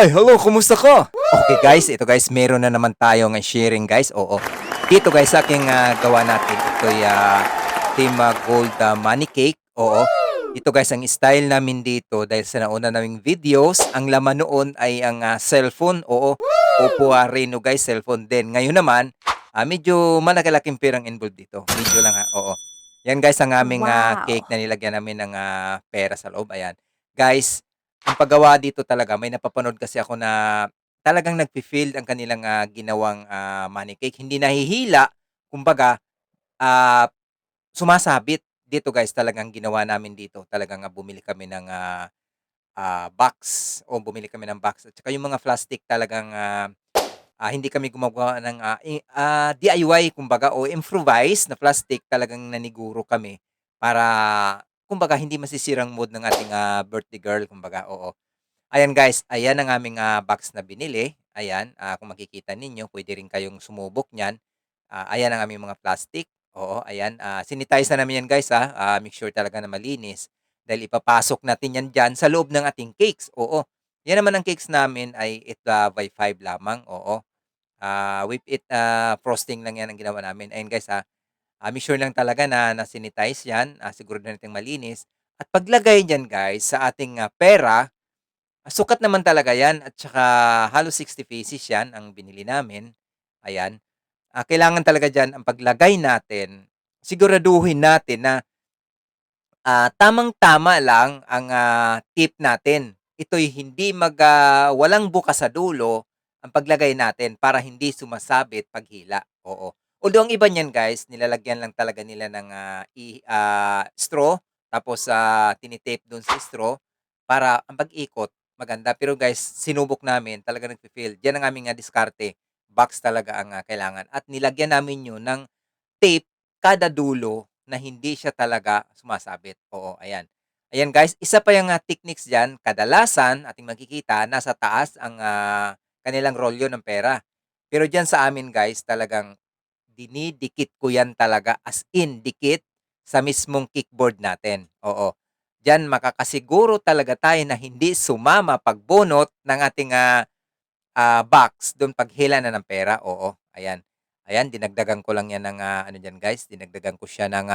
Hi, hello, kumusta ka? Okay guys, ito guys, meron na naman tayong sharing guys. Oo. Dito guys, sa aking gawa natin, ito'y Team Gold Money Cake. Oo. Ito guys, ang style namin dito dahil sa nauna naming videos, ang laman noon ay ang cellphone. Oo. Oppo Reno guys, cellphone din. Ngayon naman, medyo malaki-laking perang involved dito. Medyo lang ha. Oo. Yan guys, ang aming cake Wow! na nilagyan namin ng pera sa loob. Ayan. Guys, ang paggawa dito talaga may napapanood kasi ako na talagang nagfi-feel ang kanilang ginawang money cake. Hindi nahihila, kumbaga, ah, sumasabit. Dito guys, talagang ginawa namin dito. Talagang bumili kami ng box o bumili kami ng box at saka yung mga plastic talagang hindi kami gumagawa ng DIY kumbaga o improvise na plastic, talagang naniguro kami para kumbaga hindi masisirang mood ng ating birthday girl kumbaga, oo. Ayan guys, ayan ang aming box na binili. Ayan, kung makikita ninyo puwede rin kayong sumubok niyan. Ayan ang aming mga plastic, oo, ayan. Sanitize na namin yan guys, make sure talaga na malinis dahil ipapasok natin yan diyan sa loob ng ating cakes, oo. Yan naman ang cakes namin ay by 5 lamang, oo. With it, frosting lang yan ang ginawa namin. Ayan guys, make sure lang talaga na na-sanitize yan, sigurado nating malinis at paglagay diyan guys sa ating pera. Sukat naman talaga 'yan at saka halos 60 pieces 'yan ang binili namin, ayan. Kailangan talaga diyan ang paglagay natin, siguraduhin natin na, tamang-tama lang ang tip natin. Ito'y hindi walang bukas sa dulo ang paglagay natin para hindi sumasabit paghila, oo. Although ang iba niyan guys, nilalagyan lang talaga nila ng, straw tapos, tinitape do'n sa straw para ang pag-ikot maganda. Pero guys, sinubok namin talagang nagfi-fail. Diyan ang aming diskarte, box talaga ang kailangan at nilagyan namin 'yun ng tape kada dulo na hindi siya talaga sumasabit, oo, ayan. Ayan guys, isa pa yung techniques diyan, kadalasan ating makikita nasa taas ang kanilang rolyo ng pera. Pero diyan sa amin guys, talagang dinidikit ko yan talaga, as in dikit sa mismong kickboard natin, oo. Diyan makakasiguro talaga tayo na hindi sumama pagbunot ng ating box dun paghila na ng pera, oo, ayan. Ayan, dinagdagan ko lang 'yan ng, ano diyan guys, dinagdagan ko siya ng,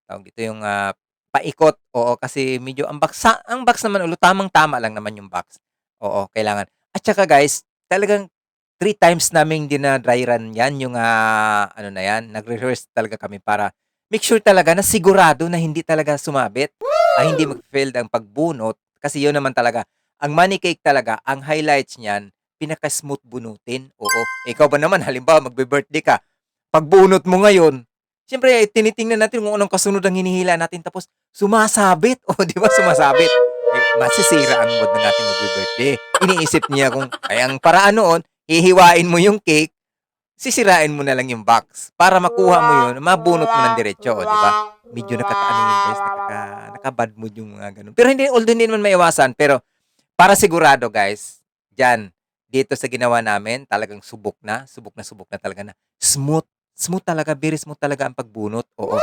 tawag dito, yung, paikot, oo, kasi medyo ang box naman ulo tamang-tama lang naman yung box, oo, kailangan. At saka guys, talagang 3 times naming dina-dry run 'yan, yung, ano na 'yan, nagre-rehearse talaga kami para make sure talaga na sigurado na hindi talaga sumabit, hindi mag-failed ang pagbunot kasi yun naman talaga. Ang money cake talaga, ang highlights niyan pinaka-smooth bunutin, oo. Ikaw ba naman halimbawa magbi-birthday ka, pagbunot mo ngayon, siyempre tinitingnan natin kung anong kasunod ang hinihila natin tapos sumasabit, oh, 'di ba sumasabit? Masisira ang mood ng ating magbi-birthday. Iniisip niya kung kaya ang paraan noon, hihiwain mo yung cake, sisirain mo na lang yung box para makuha mo yun, mabunot mo ng diretso, oh, 'di ba? Medyo nakakaano yun guys, naka-bad mood yung mga gano'n. Pero hindi although hindi naman maiwasan, pero para sigurado guys, diyan, dito sa ginawa namin talagang subok na talaga na smooth, smooth talaga, very smooth talaga ang pagbunot, oo.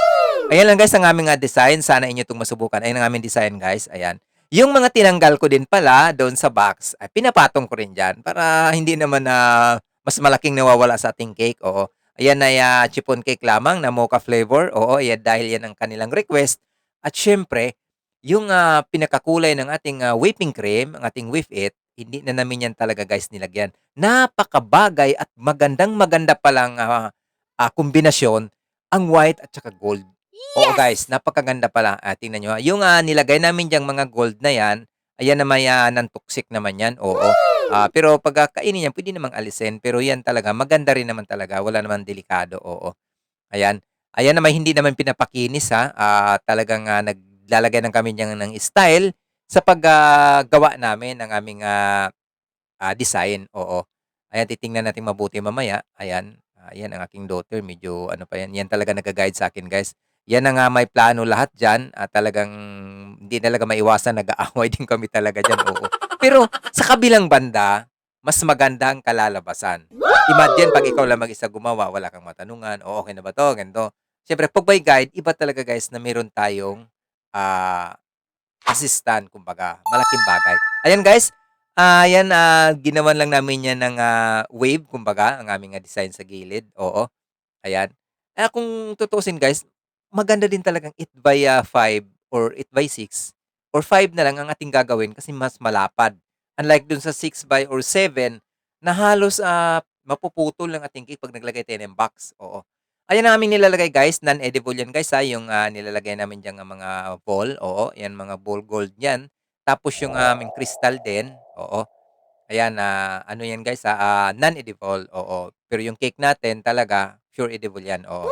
Ayan lang guys ang aming, design, sana inyo 'tong masubukan. Ayan ang aming design guys, ayan. Yung mga tinanggal ko din pala doon sa box ay pinapatong ko rin diyan para hindi naman na mas malaking nawawala sa ating cake, oo. Ayan ay, chiffon cake lamang na mocha flavor, oo, yan dahil yan ang kanilang request at siyempre yung, pinakakulay ng ating, whipping cream, ang ating Whip It, hindi na namin yan talaga guys nilagyan. Napakabagay at magandang-maganda palang, kombinasyon ang white at saka gold. Oo guys, Yes! napakaganda pala. Tingnan niyo, yung, nilagay namin diyang mga gold na yan, ayan na may, non-toxic naman yan, oo. Pero pagka kainin yan puwede namang alisin, pero yan talaga maganda rin naman talaga, wala namang delikado, oo. Ayan. Ayan naman hindi naman pinapakinis talagang, naglalagay lang kami diyan ng style sa gawa namin ng aming, design, oo. Ayan, titingnan natin mabuti mamaya, ayan. Ayan ang aking daughter medyo ano pa yan, yan talaga nagga-guide sa'kin guys. Yan na nga may plano lahat diyan at talagang hindi talaga maiwasan nag-aaway din kami talaga diyan, oo. Pero sa kabilang banda, mas maganda ang kalalabasan. Imagine 'pag ikaw lang mag-isa gumawa, wala kang matanungan, "Oh, okey na ba 'to?" Ganito. Siyempre 'pag may guide, iba talaga guys na meron tayong, ah, assistant kumbaga, malaking bagay. Ayan guys, Yan, ginawan lang namin yan ng, wave kumbaga, ang aming, design sa gilid, oo, ayan. Kung tutuusin guys, maganda din talagang 8x5 or 8x6 or 5 na lang ang ating gagawin kasi mas malapad. Unlike dun sa 6 or 7 na halos, mapuputol ang ating cake 'pag naglagay tayo ng box, oo. Ayan ang aming nilalagay guys, non-edible yan guys, yung, nilalagay namin diyang, mga ball, oo, yan mga ball gold yan. Tapos yung aming crystal din, oo. Ayan, ano yan guys, non-edible, oo. Pero yung cake natin talaga pure edible yan, oo.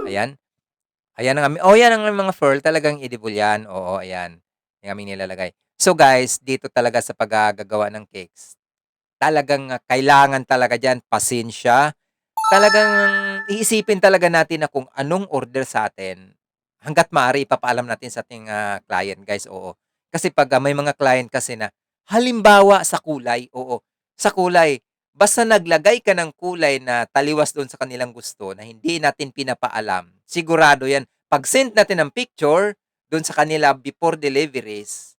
Ayan. Ayan ang yan ang mga pearl talagang edible yan, oo, ayan. Yung aming nilalagay. So guys, dito talaga sa paggagawa ng cakes, talagang, kailangan talaga diyan pasensya. Talagang iisipin talaga natin na kung anong order sa atin hangga't maaari ipapaalam natin sa ating, client guys, oo. Kasi 'pag, may mga client kasi na halimbawa sa kulay, oo, sa kulay, basta naglagay ka ng kulay na taliwas do'n sa kanilang gusto na hindi natin pinapaalam, sigurado 'yan, 'pag send natin ng picture do'n sa kanila before deliveries,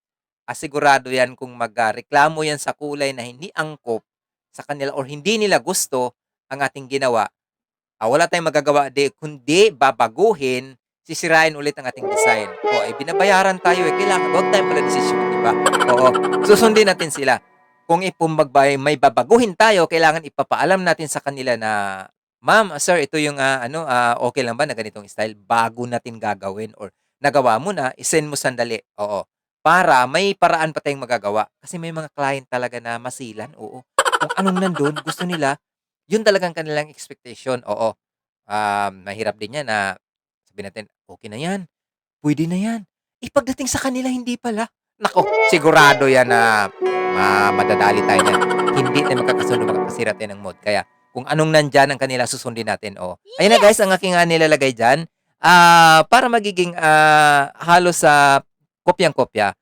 sigurado 'yan kung reklamo 'yan sa kulay na hindi angkop sa kanila or hindi nila gusto ang ating ginawa, wala tayong magagawa kundi babaguhin, sisirain ulit ang ating design. Binabayaran tayo, kailangan wag tayong pala-desisyon, 'di ba? Oo, susundin natin sila. Kung may babaguhin tayo, kailangan ipapaalam natin sa kanila na, "Ma'am, sir, ito yung, okey lang ba na ganitong style?" Bago natin gagawin or nagawa mo na, i-send mo sandali, oo. Para may paraan pa tayong magagawa. Kasi may mga client talaga na masilan, oo. Kung anong nandun gusto nila, yun talagang kanilang expectation, oo. Mahirap din 'yan na sabihin natin, "Okey na 'yan, puwede na 'yan." Pagdating sa kanila hindi pala. Naku, sigurado 'yan na madadali tayo niyan. Hindi tayo magkakasundo, makakasira tayo ng mood. Kaya kung anong nandiyan ang kanila susundin natin, oo. Ayan na guys ang aking, nilalagay diyan. Para magiging, halos sa kopyang-kopya,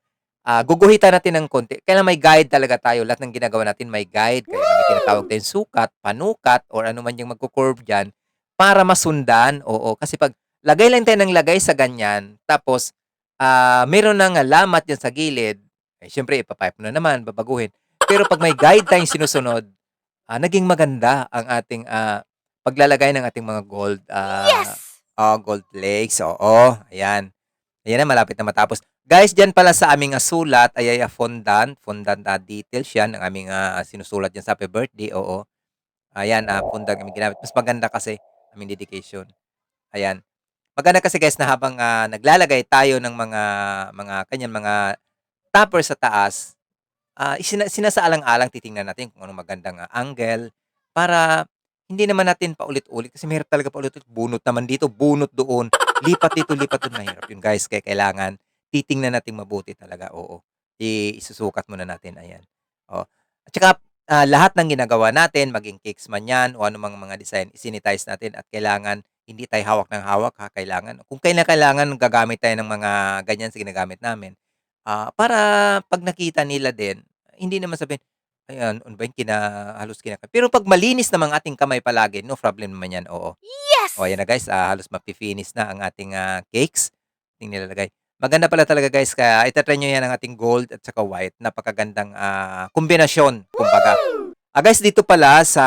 guguhitan natin ng konti. Kailangan may guide talaga tayo. Lahat ng ginagawa natin may guide. Kaya nga may tinatawag tayong sukat, panukat, or ano man yung magko-curve diyan para masundan, oo. Kasi 'pag lagay lang tayo ng lagay sa ganyan, tapos, meron ng lamat diyan sa gilid, siyempre ipa-pipe na naman, babaguhin. Pero 'pag may guide tayong sinusunod, naging maganda ang ating, paglalagay ng ating mga Yes! gold flakes, oo, ayan. Ayan na, malapit na matapos. Guys, diyan pala sa aming, sulat ay, fondant, details 'yan ang aming, sinusulat diyan sa happy birthday, oo. Ayan, fondant aming ginamit. Mas maganda kasi aming dedication, ayan. Maganda kasi guys na habang, naglalagay tayo ng mga kanyan mga topper sa taas, sinasaalang-alang titingnan natin kung anong magandang, angle para hindi naman natin paulit-ulit kasi mahirap talaga paulit-ulit, bunot naman dito, bunot doon, lipat dito, lipat do'n, mahirap 'yun guys. Kaya kailangan titingnan natin mabuti talaga, oo. Isusukat muna natin, ayan. Oh, at saka, lahat ng ginagawa natin maging cakes man 'yan o anumang mga design, isinitize natin at kailangan hindi tayo hawak ng hawak, kailangan kung kailangan gagamit tayo ng mga ganyan sa ginagamit namin, para 'pag nakita nila din, hindi naman sabihin, "Ayan, ano ba 'yan halos pero 'pag malinis namang ating kamay palagi, no problem naman 'yan, oo. O Yes! ayan na guys, halos mafi-finish na ang ating, cakes, ating nilalagay. Maganda pala talaga guys, kaya ita-try niyo 'yan ang ating gold at saka white, napakagandang, kombinasyon kumbaga. Guys, dito pala sa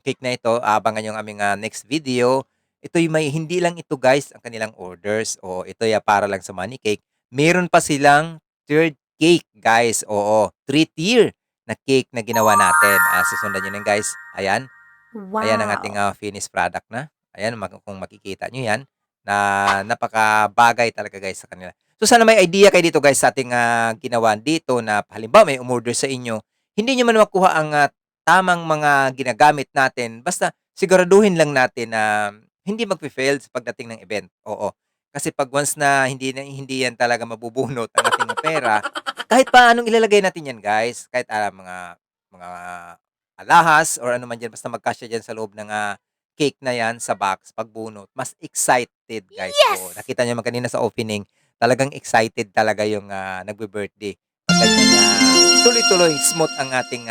cake na ito, abangan niyo ang aming, next video. Ito'y hindi lang ito guys ang kanilang orders, o ito'y, para lang sa money cake. Meron pa silang third cake guys, oo, 3 tier na cake na ginawa natin. Susundan niyo na guys, ayan. Ayan ang ating, Wow! finished product na. Ayan, kung makikita niyo 'yan, na napakabagay talaga guys sa kanila. So, sana may idea kayo dito guys sa ating, ginawa dito na halimbawa may umorder sa inyo, hindi niyo man makuha ang, tamang mga ginagamit natin, basta siguraduhin lang natin na hindi magfe-fail sa pagdating ng event, oo. Kasi 'pag once na hindi 'yan talaga mabubunot ang ating pera, kahit paanong ilalagay natin 'yan guys, kahit, mga alahas or ano man diyan basta magkasya diyan sa loob ng, cake na 'yan sa box pagbunot mas excited guys, oo. Yes! Nakita niyo naman kanina sa opening, talagang excited talaga yung, nagbi-birthday 'pag ganyan na tuloy-tuloy, smooth ang ating,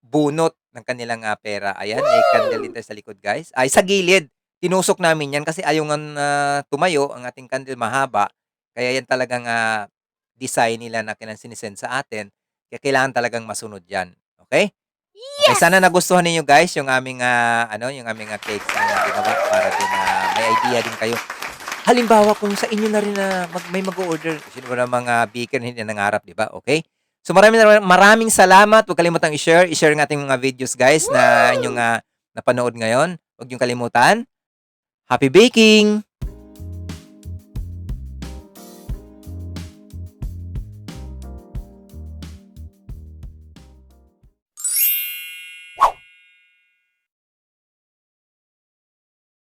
bunot ng kanilang, pera. Ayan, may candle din tayo sa likod guys, ay sa gilid. Tinusok namin 'yan kasi ayaw ngang, tumayo ang ating candle mahaba, kaya 'yan talagang, design nila na sinisend sa atin. Kaya kailangan talagang masunod 'yan, okay? Okay, Yes! sana nagustuhan ninyo guys yung aming, yung aming, cakes na ginawa para din, may idea din kayo. Halimbawa kung sa inyo na rin na may mag-o-order, sino ba namang, baker na hindi nangarap, 'di ba, okay? So maraming salamat, huwag kalimutang i-share ang ating mga videos guys na inyong, napanood ngayon. Huwag niyong kalimutan, happy baking!